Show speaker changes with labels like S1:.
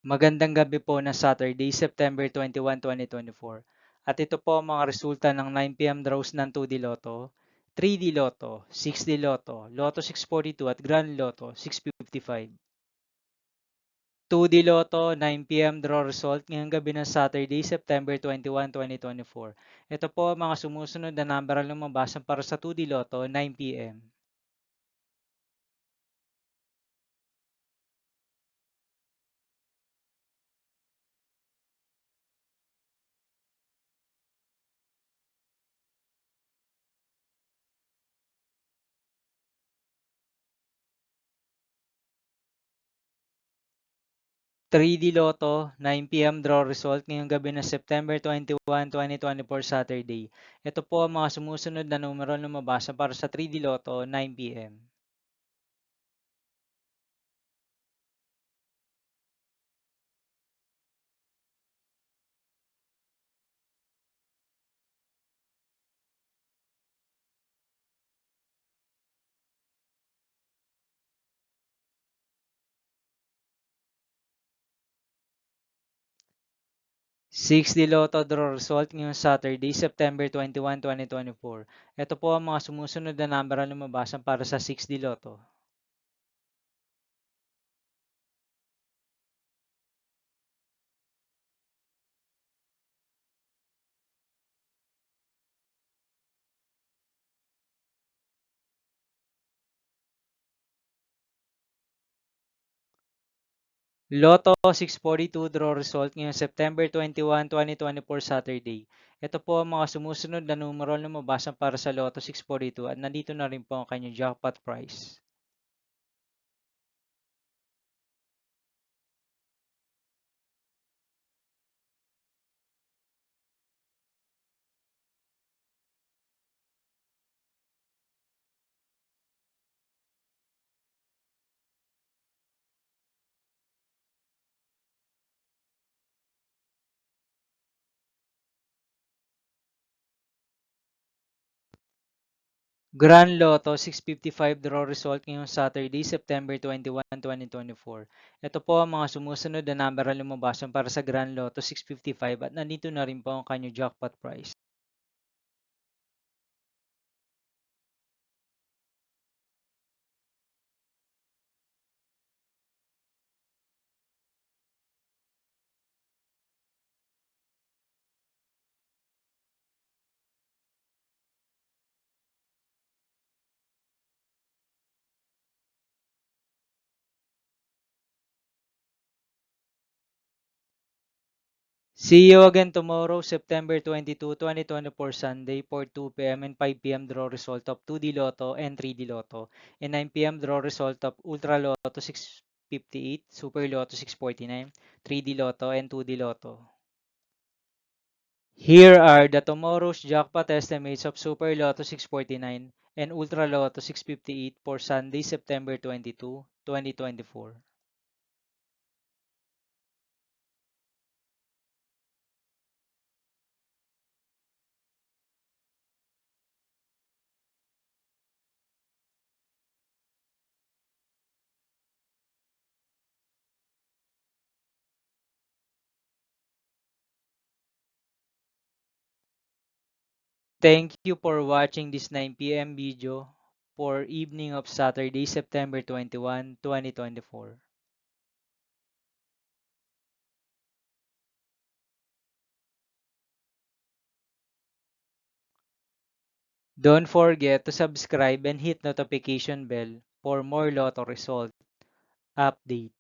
S1: Magandang gabi po na Saturday, September 21, 2024. At ito po ang mga resulta ng 9 p.m. draws ng 2D Lotto, 3D Lotto, 6D Lotto, Lotto 642 at Grand Lotto 655. 2D Lotto 9 p.m. draw result ngayong gabi ng Saturday, September 21, 2024. Ito po ang mga sumusunod na number ang lumabas para sa 2D Lotto 9 p.m. 3D Lotto, 9 p.m. draw result ngayong gabi ng September 21, 2024 Saturday. Ito po ang mga sumusunod na numero na lumabas para sa 3D Lotto 9 p.m. 6D Lotto draw result ngayong Saturday, September 21, 2024. Ito po ang mga sumusunod na number na lumabas para sa 6D Lotto. Lotto 642 draw result ngayong September 21, 2024 Saturday. Ito po ang mga sumusunod na numero na lumabas para sa Lotto 642 at nandito na rin po ang kanyang jackpot price. Grand Lotto 655 draw result ngayong Saturday, September 21, 2024. Ito po ang mga sumusunod na number na lumabas para sa Grand Lotto 655 at nandito na rin po ang kanyang jackpot price. See you again tomorrow, September 22, 2024 Sunday for 2 p.m. and 5 p.m. draw result of 2D Lotto and 3D Lotto and 9 p.m. draw result of Ultra Lotto 658, Super Lotto 649, 3D Lotto and 2D Lotto. Here are the tomorrow's jackpot estimates of Super Lotto 649 and Ultra Lotto 658 for Sunday, September 22, 2024. Thank you for watching this 9 p.m. video for evening of Saturday, September 21, 2024. Don't forget to subscribe and hit notification bell for more Lotto result update.